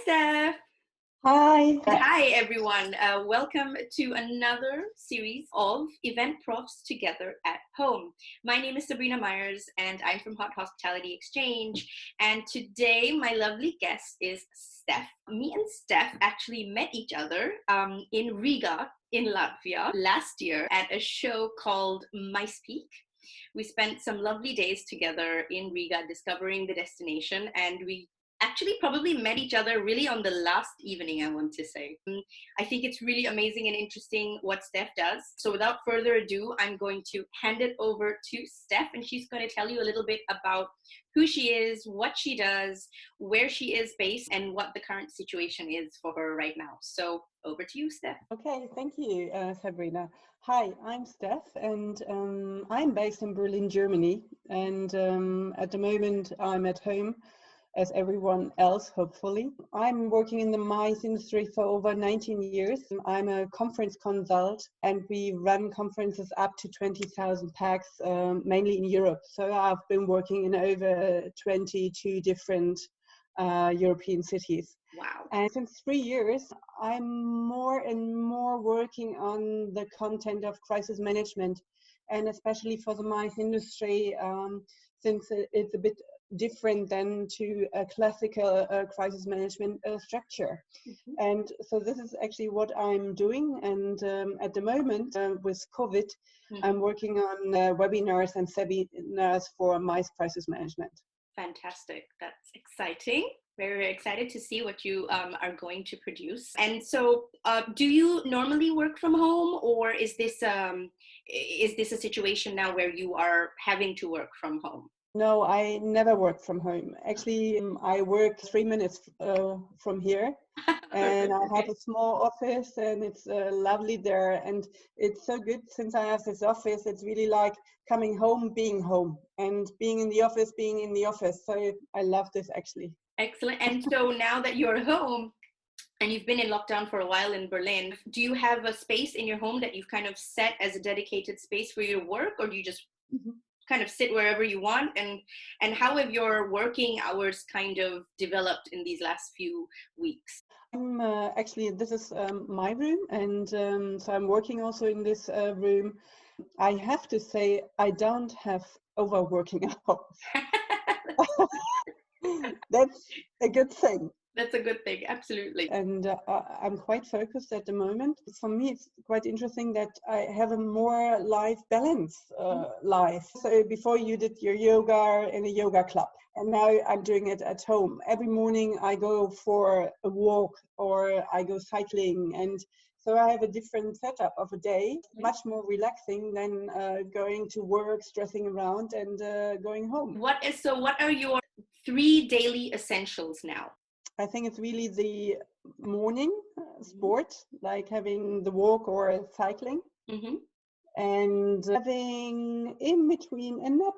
Steff. Hi. Hi, everyone. Welcome to another series of Eventprofs Together at Home. My name is Sabrina Myers, and I'm from hhexchange. And today, my lovely guest is Steff. Me and Steff actually met each other in Riga, in Latvia, last year at a show called Mice Peak. We spent some lovely days together in Riga discovering the destination, and we actually probably met each other really on the last evening, I want to say. I think it's really amazing and interesting what Steff does. So without further ado, I'm going to hand it over to Steff, and she's going to tell you a little bit about who she is, what she does, where she is based, and what the current situation is for her right now. So over to you, Steff. Okay, thank you, Sabrina. Hi, I'm Steff, and I'm based in Berlin, Germany. And at the moment, I'm at home, as everyone else, hopefully. I'm working in the mice industry for over 19 years. I'm a conference consult, and we run conferences up to 20,000 packs, mainly in Europe. So I've been working in over 22 different European cities. Wow. And since 3 years, I'm more and more working on the content of crisis management, and especially for the mice industry, since it's a bit different than to a classical crisis management structure. Mm-hmm. And so this is actually what I'm doing. And at the moment with COVID, mm-hmm. I'm working on webinars and seminars for mice crisis management. Fantastic. That's exciting. Very, very excited to see what you are going to produce. And so do you normally work from home, or is this a situation now where you are having to work from home? No, I never work from home. Actually, I work 3 minutes from here, and I have a small office, and it's lovely there. And it's so good since I have this office. It's really like coming home, and being in the office, being in the office. So I love this actually. Excellent. And so now that you're home, and you've been in lockdown for a while in Berlin, do you have a space in your home that you've kind of set as a dedicated space for your work, or do you just kind of sit wherever you want? And how have your working hours kind of developed in these last few weeks? Actually, this is my room, and so I'm working also in this room. I have to say, I don't have overworking hours. That's a good thing. That's a good thing, absolutely. And I'm quite focused at the moment. For me, it's quite interesting that I have a more life balance life. So before you did your yoga in a yoga club, and now I'm doing it at home. Every morning I go for a walk or I go cycling, and so I have a different setup of a day, much more relaxing than going to work, stressing around, and going home. What are your 3 daily essentials now? I think it's really the morning sport, like having the walk or cycling, and having in between a nap.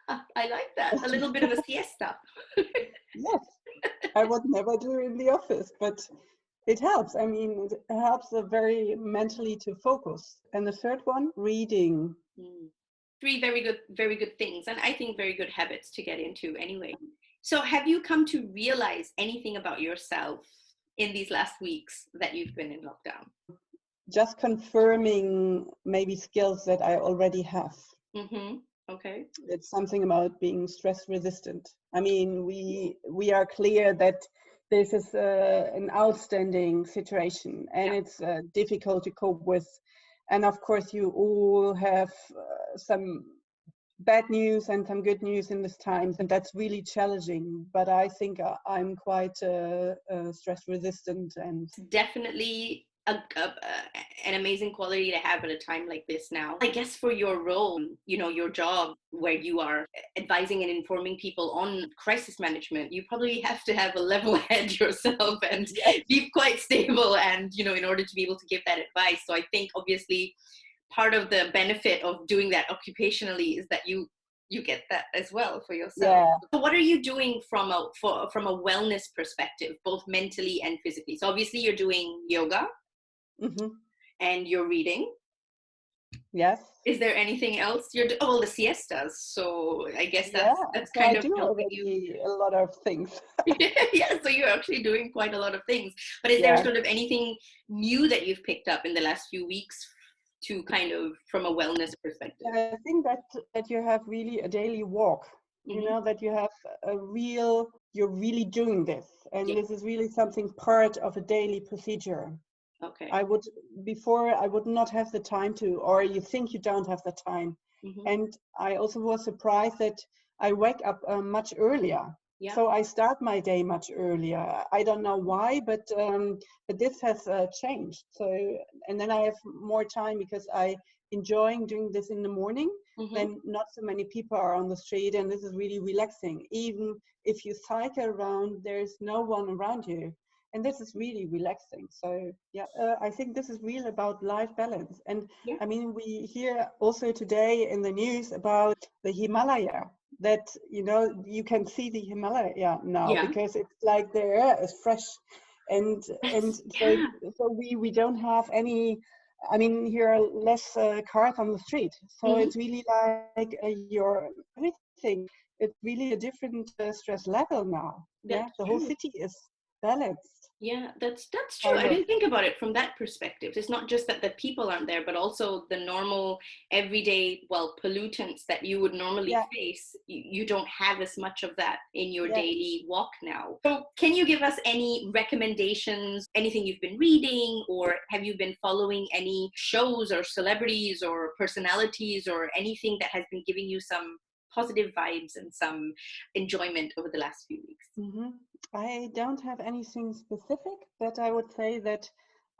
Ah, I like that. A little bit of a siesta. Yes, I would never do it in the office, but it helps. I mean, it helps very mentally to focus. And the third one, reading. 3 very good things, and I think very good habits to get into anyway. So have you come to realize anything about yourself in these last weeks that you've been in lockdown? Just confirming maybe skills that I already have. Okay. It's something about being stress resistant. I mean, we are clear that this is an outstanding situation, and it's difficult to cope with. And of course, you all have some bad news and some good news in this time, and that's really challenging. But I think I'm quite stress resistant, and definitely an amazing quality to have at a time like this now. I guess for your role, your job where you are advising and informing people on crisis management, you probably have to have a level head yourself and be quite stable, and in order to be able to give that advice. So I think obviously part of the benefit of doing that occupationally is that you get that as well for yourself. Yeah. So what are you doing from a wellness perspective, both mentally and physically? So obviously you're doing yoga and you're reading. Yes. Is there anything else you're doing? Oh, well, the siestas. So I guess Yeah. that's So I kind of do helping you. already a lot of things. Yeah, so you're actually doing quite a lot of things. But is there Yeah. sort of anything new that you've picked up in the last few weeks to kind of from a wellness perspective? I think that you have really a daily walk, Hmm. that you have you're really doing this. And Yeah. this is really something part of a daily procedure. Okay. I would, before I would not have the time to, or you think you don't have the time. Hmm. And I also was surprised that I wake up much earlier. Yeah. So I start my day much earlier. I don't know why, but this has changed. So, and then I have more time because I enjoying doing this in the morning. Hmm. Then not so many people are on the street, and this is really relaxing. Even if you cycle around, there's no one around you, and this is really relaxing. So yeah, I think this is real about life balance. And Yeah. I mean, we hear also today in the news about the Himalaya, that you can see the Himalaya now Yeah. because it's like the air is fresh, and so Yeah. we don't have any. I mean, here are less cars on the street, so Hmm. it's really like your everything. It's really a different stress level now. Yeah, That's the whole true. city is balanced, Yeah, that's true. kind I of. didn't think about it from that perspective. It's not just that the people aren't there, but also the normal everyday, well, pollutants that you would normally Yeah, face. You don't have as much of that in your yeah. daily walk now. So, can you give us any recommendations, anything you've been reading, or have you been following any shows or celebrities or personalities or anything that has been giving you some positive vibes and some enjoyment over the last few weeks? hmm I don't have anything specific, but I would say that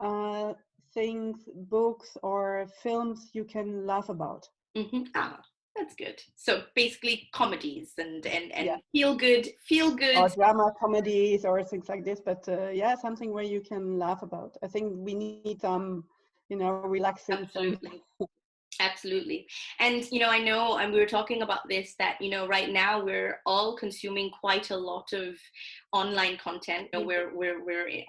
uh, things, books, or films you can laugh about. Hmm. Ah, that's good. So basically comedies Yeah, and feel or good. drama comedies or things like this. But yeah, something where you can laugh about. I think we need some, relaxing things. Absolutely. Absolutely. And I know, and we were talking about this, that right now we're all consuming quite a lot of online content. We're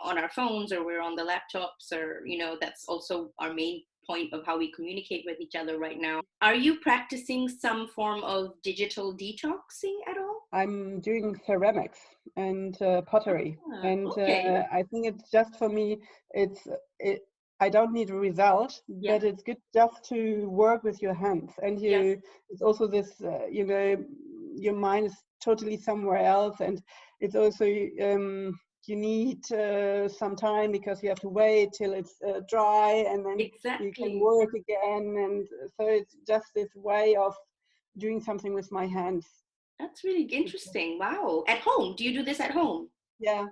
on our phones, or we're on the laptops, or that's also our main point of how we communicate with each other right now. Are you practicing some form of digital detoxing at all? I'm doing ceramics and pottery, Ah, and okay. I think it's just for me. It's it. I don't need a result, Yeah. but it's good just to work with your hands, and Yeah. It's also this. Your mind is totally somewhere else, and it's also you need some time because you have to wait till it's dry, and then you can Exactly. work again, and so it's just this way of doing something with my hands. That's really interesting. Wow. At home? Do you do this at home? Yeah.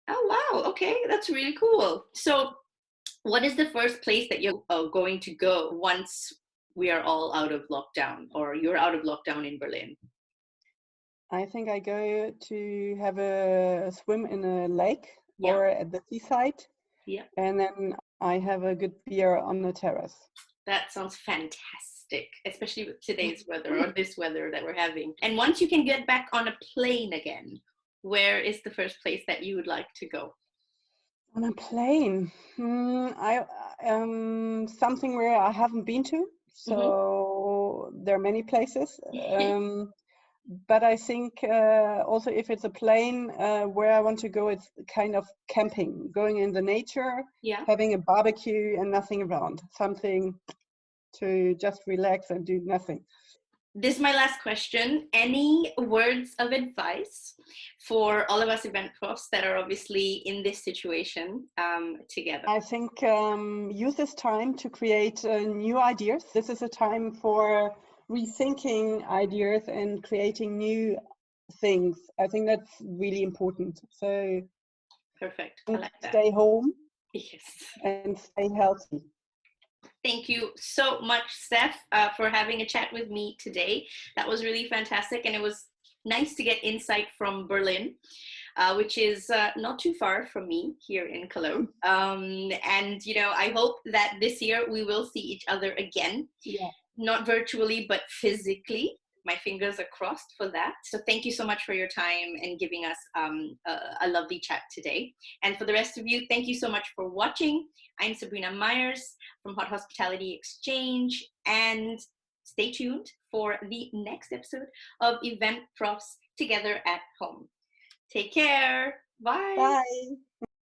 Oh, wow. Okay. That's really cool. So, what is the first place that you're going to go once we are all out of lockdown, or you're out of lockdown in Berlin? I think I go to have a swim in a lake Yeah. or at the seaside, Yeah. and then I have a good beer on the terrace. That sounds fantastic, especially with today's weather or this weather that we're having. And once you can get back on a plane again, where is the first place that you would like to go? On a plane, I something where I haven't been to. Hmm. So there are many places, but I think also if it's a plane, where I want to go, it's kind of camping, going in the nature, Yeah. having a barbecue and nothing around, something to just relax and do nothing. This is my last question. Any words of advice for all of us event profs that are obviously in this situation together? I think use this time to create new ideas. This is a time for rethinking ideas and creating new things. I think that's really important. So Perfect. I like that. stay home Yes. and stay healthy. Thank you so much, Steff, for having a chat with me today. That was really fantastic, and it was nice to get insight from Berlin, which is not too far from me here in Cologne. And I hope that this year we will see each other again, Yeah. not virtually but physically. my fingers are crossed for that. So thank you so much for your time and giving us a lovely chat today. And for the rest of you, thank you so much for watching. I'm Sabrina Myers from Hot Hospitality Exchange, and stay tuned for the next episode of Eventprofs Together at Home. Take care. Bye. Bye.